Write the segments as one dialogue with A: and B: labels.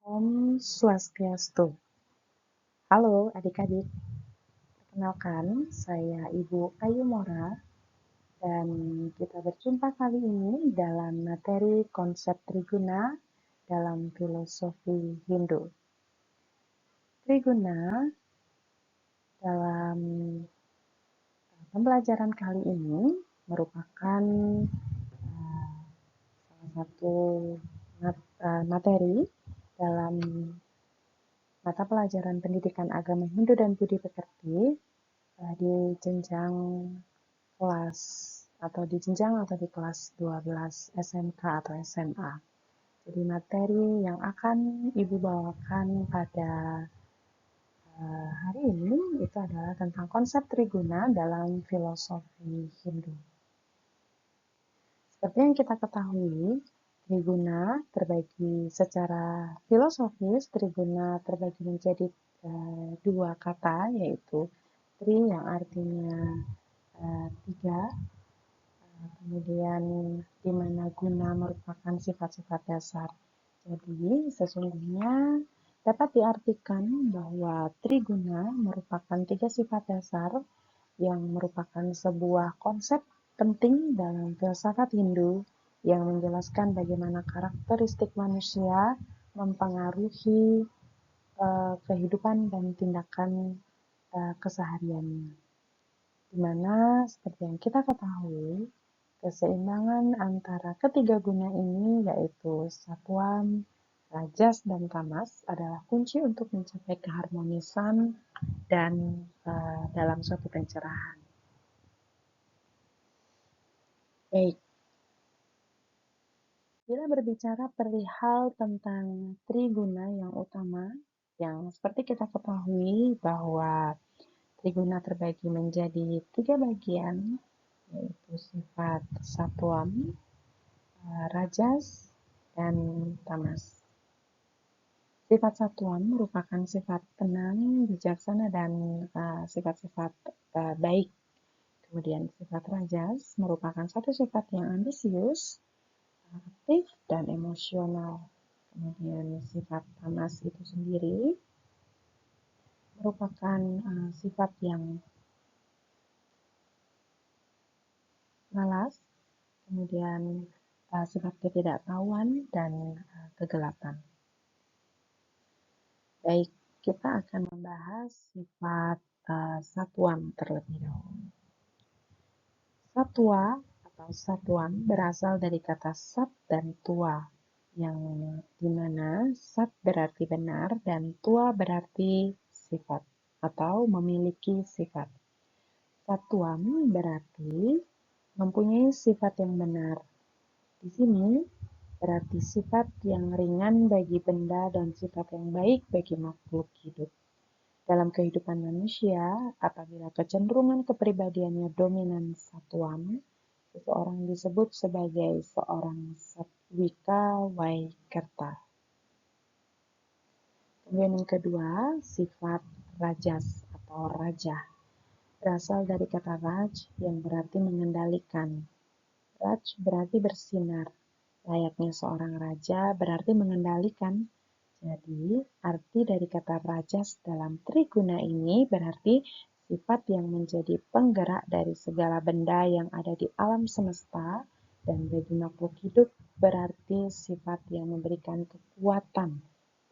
A: Om Swastiastu. Halo adik-adik, perkenalkan saya Ibu Ayu Mora dan kita berjumpa kali ini dalam materi konsep Triguna dalam filosofi Hindu. Triguna dalam pembelajaran kali ini merupakan salah satu materi dalam mata pelajaran pendidikan agama Hindu dan Budi Pekerti di jenjang kelas atau di kelas 12 SMK atau SMA. Jadi materi yang akan Ibu bawakan pada hari ini itu adalah tentang konsep Triguna dalam filosofi Hindu. Seperti yang kita ketahui, Triguna terbagi secara filosofis, Triguna terbagi menjadi dua kata, yaitu Tri yang artinya tiga, kemudian di mana guna merupakan sifat-sifat dasar. Jadi sesungguhnya dapat diartikan bahwa triguna merupakan tiga sifat dasar yang merupakan sebuah konsep penting dalam filsafat Hindu yang menjelaskan bagaimana karakteristik manusia mempengaruhi kehidupan dan tindakan kesehariannya. Di mana seperti yang kita ketahui, keseimbangan antara ketiga guna ini yaitu satuan, rajas, dan tamas adalah kunci untuk mencapai keharmonisan dan dalam suatu pencerahan. Baik, bila berbicara perihal tentang triguna yang utama, yang seperti kita ketahui bahwa triguna terbagi menjadi tiga bagian, yaitu sifat satuan, rajas, dan tamas. Sifat satuan merupakan sifat tenang, bijaksana, dan sifat-sifat baik. Kemudian sifat rajas merupakan satu sifat yang ambisius, aktif, dan emosional. Kemudian sifat tamas itu sendiri merupakan sifat yang malas, kemudian sifat ketidaktahuan, dan kegelapan. Baik, kita akan membahas sifat satuan terlebih dahulu. Satwa atau satuan berasal dari kata sat dan tua, yang dimana sat berarti benar dan tua berarti sifat atau memiliki sifat. Satuan berarti mempunyai sifat yang benar. Di sini berarti sifat yang ringan bagi benda dan sifat yang baik bagi makhluk hidup. Dalam kehidupan manusia, apabila kecenderungan kepribadiannya dominan satuan, seseorang disebut sebagai seorang Satwika Waikerta. Kemudian yang kedua, sifat rajas atau raja. Berasal dari kata raj yang berarti mengendalikan. Raj berarti bersinar. Layaknya seorang raja berarti mengendalikan. Jadi, arti dari kata rajas dalam triguna ini berarti sifat yang menjadi penggerak dari segala benda yang ada di alam semesta, dan bagi makhluk hidup berarti sifat yang memberikan kekuatan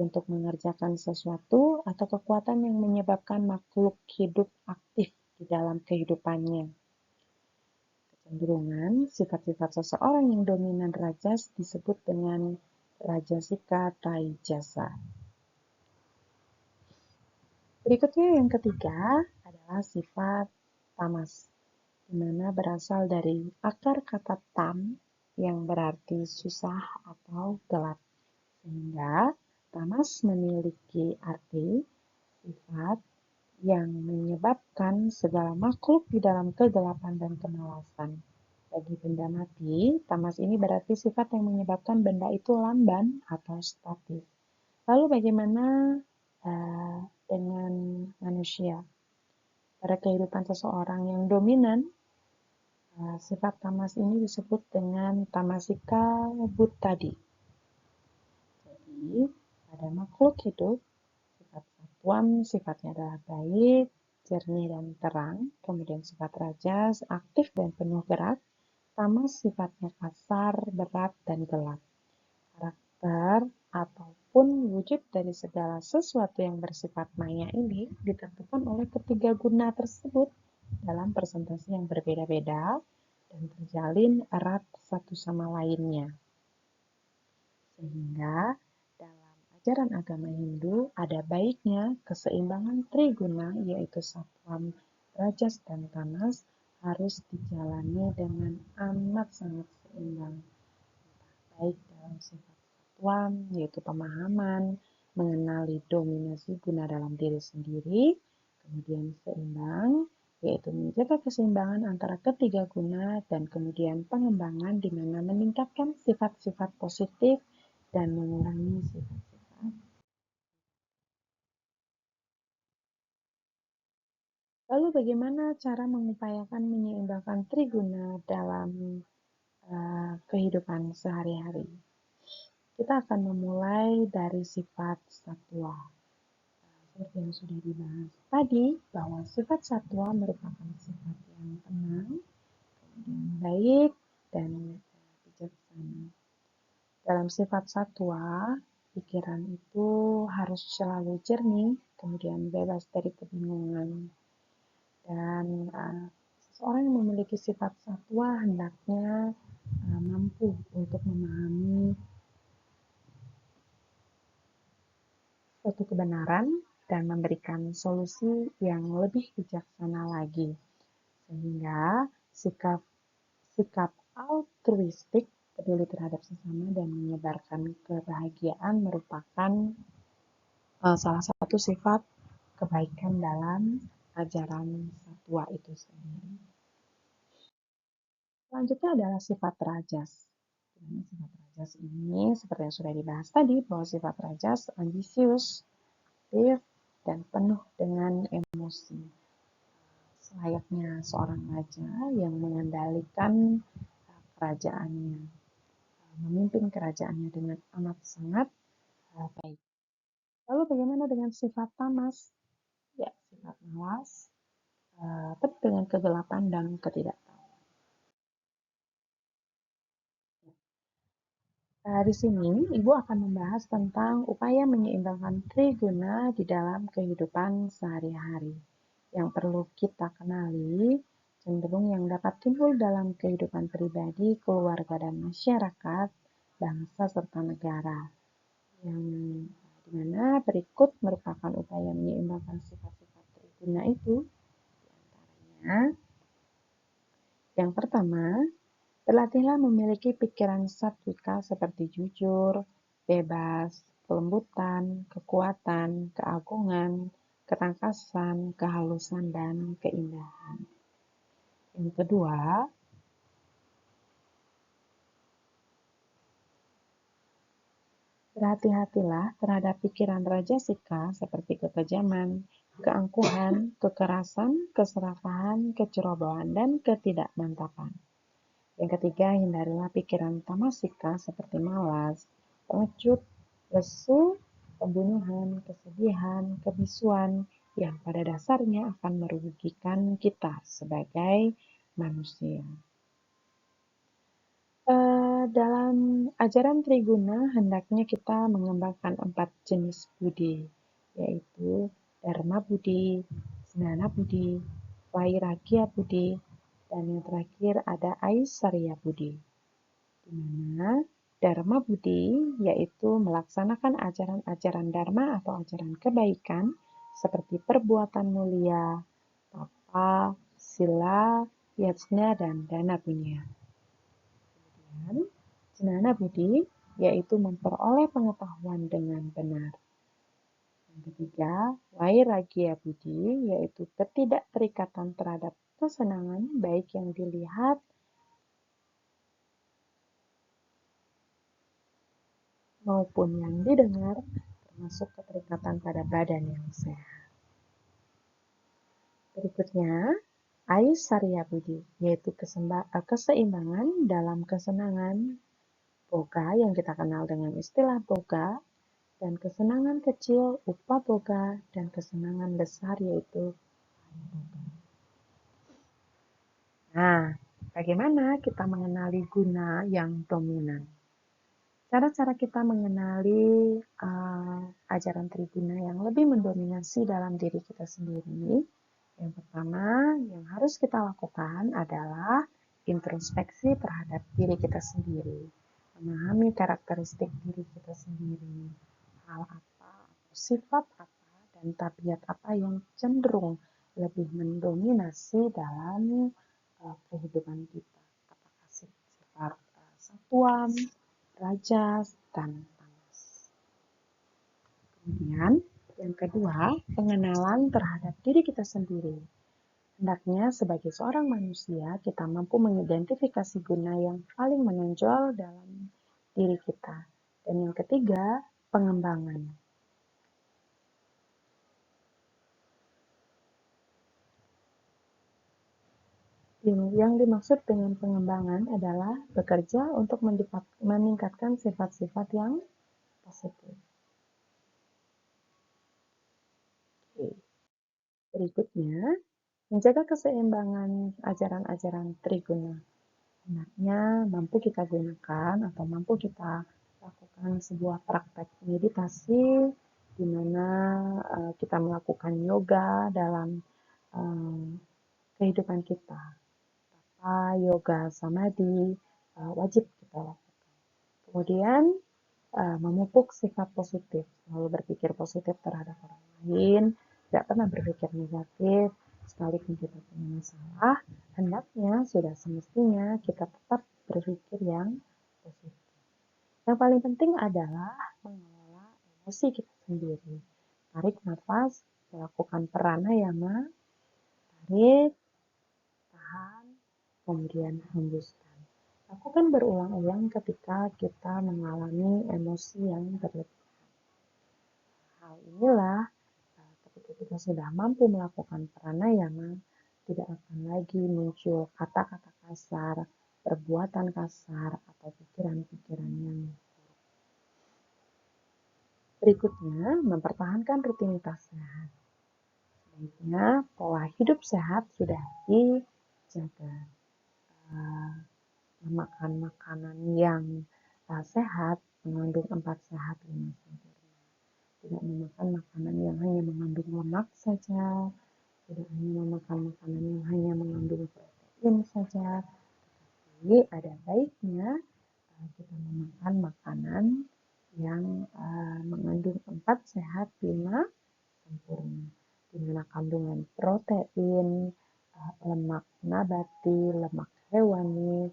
A: untuk mengerjakan sesuatu atau kekuatan yang menyebabkan makhluk hidup aktif di dalam kehidupannya. Kecenderungan sifat-sifat seseorang yang dominan rajas disebut dengan rajasika taijasa. Berikutnya yang ketiga adalah sifat tamas, di mana berasal dari akar kata tam yang berarti susah atau gelap. Sehingga tamas memiliki arti sifat yang menyebabkan segala makhluk di dalam kegelapan dan kemalasan. Bagi benda mati, tamas ini berarti sifat yang menyebabkan benda itu lamban atau statis. Lalu bagaimana dengan manusia? Pada kehidupan seseorang yang dominan, sifat tamas ini disebut dengan tamasika buttadi. Jadi, pada makhluk hidup, sifat satuan sifatnya adalah baik, jernih dan terang, kemudian sifat rajas aktif dan penuh gerak, tamas sifatnya kasar, berat, dan gelap. Karakter ataupun wujud dari segala sesuatu yang bersifat maya ini ditentukan oleh ketiga guna tersebut dalam presentasi yang berbeda-beda dan terjalin erat satu sama lainnya. Sehingga dalam ajaran agama Hindu ada baiknya keseimbangan triguna yaitu satuan rajas dan tamas harus dijalani dengan amat sangat seimbang. Baik dalam sifat satuan yaitu pemahaman, mengenali dominasi guna dalam diri sendiri, kemudian seimbang yaitu menjaga keseimbangan antara ketiga guna dan kemudian pengembangan di mana meningkatkan sifat-sifat positif dan mengurangi sifat-sifat. Lalu bagaimana cara mengupayakan menyeimbangkan triguna dalam kehidupan sehari-hari? Kita akan memulai dari sifat satwa. Seperti yang sudah dibahas tadi, bahwa sifat satwa merupakan sifat yang tenang, kemudian baik, dan bijaksana. Dalam sifat satwa, pikiran itu harus selalu jernih, kemudian bebas dari kebingungan. Dan seseorang yang memiliki sifat satwa hendaknya mampu untuk memahami suatu kebenaran dan memberikan solusi yang lebih bijaksana lagi. Sehingga sikap altruistik, peduli terhadap sesama dan menyebarkan kebahagiaan merupakan salah satu sifat kebaikan dalam ajaran satwa itu sendiri. Selanjutnya adalah sifat rajas. Sifat rajas ini seperti yang sudah dibahas tadi, bahwa sifat rajas ambisius, aktif, dan penuh dengan emosi. Selayaknya seorang raja yang mengendalikan kerajaannya, memimpin kerajaannya dengan amat sangat baik. Lalu bagaimana dengan sifat tamas? Ya, sifat malas, penuh dengan kegelapan dan ketidaktahuan. Di sini, Ibu akan membahas tentang upaya menyeimbangkan triguna di dalam kehidupan sehari-hari. Yang perlu kita kenali, cenderung yang dapat timbul dalam kehidupan pribadi, keluarga, dan masyarakat, bangsa, serta negara. Yang dimana berikut merupakan upaya menyeimbangkan sifat-sifat triguna itu. Di antaranya, yang pertama, berlatihlah memiliki pikiran satwika seperti jujur, bebas, kelembutan, kekuatan, keagungan, ketangkasan, kehalusan, dan keindahan. Yang kedua, berhati-hatilah terhadap pikiran rajasika seperti kekejaman, keangkuhan, kekerasan, keserakahan, kecerobohan, dan ketidakmantapan. Yang ketiga, hindarilah pikiran tamasika seperti malas, pengecut, lesu, pembunuhan, kesedihan, kebisuan yang pada dasarnya akan merugikan kita sebagai manusia. Dalam ajaran Triguna, hendaknya kita mengembangkan 4 jenis budi, yaitu Dharma Budi, Jnana Budi, Vairagya Budi, dan yang terakhir ada Aisarya Budi. Di mana Dharma Budi yaitu melaksanakan ajaran-ajaran Dharma atau ajaran kebaikan seperti perbuatan mulia, tapa, sila, yajna, dan dana punya. Kemudian Jnana Budi yaitu memperoleh pengetahuan dengan benar. Yang ketiga, Vairagya Budi yaitu ketidakterikatan terhadap kesenangan baik yang dilihat maupun yang didengar, termasuk keterikatan pada badan yang sehat. Berikutnya, Aisarya Budi, yaitu keseimbangan dalam kesenangan, boga yang kita kenal dengan istilah boga, dan kesenangan kecil upaboga, dan kesenangan besar yaitu boga. Nah, bagaimana kita mengenali guna yang dominan? Cara-cara kita mengenali ajaran Triguna yang lebih mendominasi dalam diri kita sendiri. Yang pertama yang harus kita lakukan adalah introspeksi terhadap diri kita sendiri. Memahami karakteristik diri kita sendiri. Hal apa, sifat apa, dan tabiat apa yang cenderung lebih mendominasi dalam kehidupan kita. Apakah sifat satuan, rajas, dan tamas. Kemudian, yang kedua, pengenalan terhadap diri kita sendiri. Hendaknya sebagai seorang manusia, kita mampu mengidentifikasi guna yang paling menonjol dalam diri kita. Dan yang ketiga, pengembangan. Yang dimaksud dengan pengembangan adalah bekerja untuk meningkatkan sifat-sifat yang positif. Oke. Berikutnya, menjaga keseimbangan ajaran-ajaran Triguna. Hendaknya mampu kita gunakan atau mampu kita lakukan sebuah praktek meditasi di mana kita melakukan yoga dalam kehidupan kita. Yoga samadhi wajib kita lakukan. Kemudian memupuk sifat positif, selalu berpikir positif terhadap orang lain, tidak pernah berpikir negatif, sekalipun kita punya masalah, hendaknya sudah semestinya kita tetap berpikir yang positif. Yang paling penting adalah mengelola emosi kita sendiri. Tarik nafas, melakukan pranayama, tarik, tahan, kemudian hembuskan. Lakukan berulang-ulang ketika kita mengalami emosi yang berlebihan. Hal inilah ketika kita sudah mampu melakukan pranayama, tidak akan lagi muncul kata-kata kasar, perbuatan kasar, atau pikiran-pikiran yang buruk. Berikutnya, mempertahankan rutinitas sehat. Sebaiknya pola hidup sehat sudah dijaga. Makan makanan yang sehat, mengandung 4 sehat 5 sempurna. Tidak memakan makanan yang hanya mengandung lemak saja, tidak hanya memakan makanan yang hanya mengandung protein saja, tetapi ada baiknya kita memakan makanan yang mengandung 4 sehat 5 sempurna, di mana kandungan protein, lemak nabati, lemak hewani,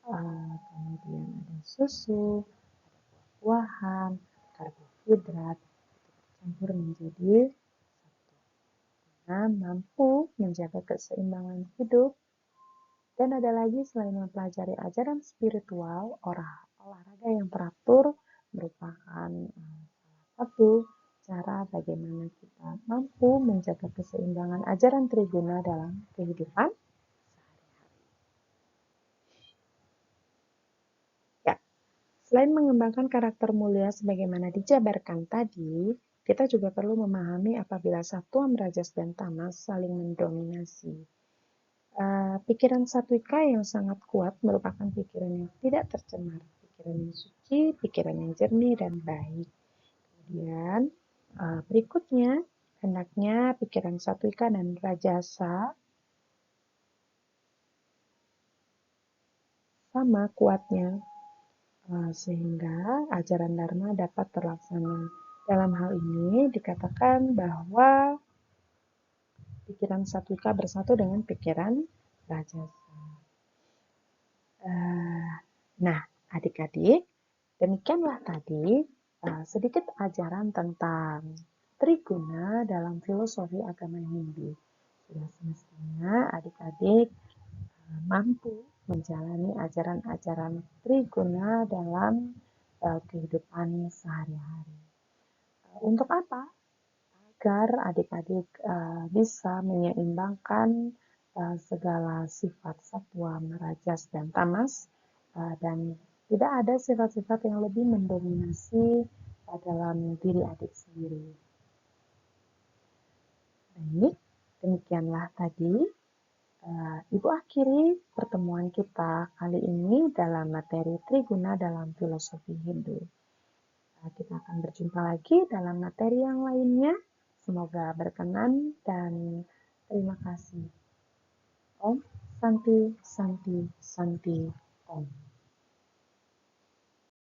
A: kemudian ada susu, ada buah-buahan, karbohidrat, tercampur menjadi satu. Nah, mampu menjaga keseimbangan hidup. Dan ada lagi selain mempelajari ajaran spiritual, olahraga yang teratur merupakan salah satu cara bagaimana kita mampu menjaga keseimbangan ajaran Triguna dalam kehidupan sehari-hari. Ya, selain mengembangkan karakter mulia sebagaimana dijabarkan tadi, kita juga perlu memahami apabila Sattvam, Rajas, dan Tamas saling mendominasi. Pikiran Satwika yang sangat kuat merupakan pikiran yang tidak tercemar, pikiran yang suci, pikiran yang jernih dan baik. Kemudian berikutnya, hendaknya pikiran Satwika dan Rajasa sama kuatnya sehingga ajaran Dharma dapat terlaksana. Dalam hal ini dikatakan bahwa pikiran Satwika bersatu dengan pikiran Rajasa. Nah, adik-adik, demikianlah tadi sedikit ajaran tentang Triguna dalam filosofi agama Hindu. Sudah semestinya adik-adik mampu menjalani ajaran-ajaran Triguna dalam kehidupan sehari-hari. Untuk apa? Agar adik-adik bisa menyeimbangkan segala sifat satwa, rajas, dan tamas, dan tidak ada sifat-sifat yang lebih mendominasi pada dalam diri adik sendiri. Baik, demikianlah tadi. Ibu akhiri pertemuan kita kali ini dalam materi Triguna dalam filosofi Hindu. Kita akan berjumpa lagi dalam materi yang lainnya. Semoga berkenan dan terima kasih. Om Santi Santi Santi Om.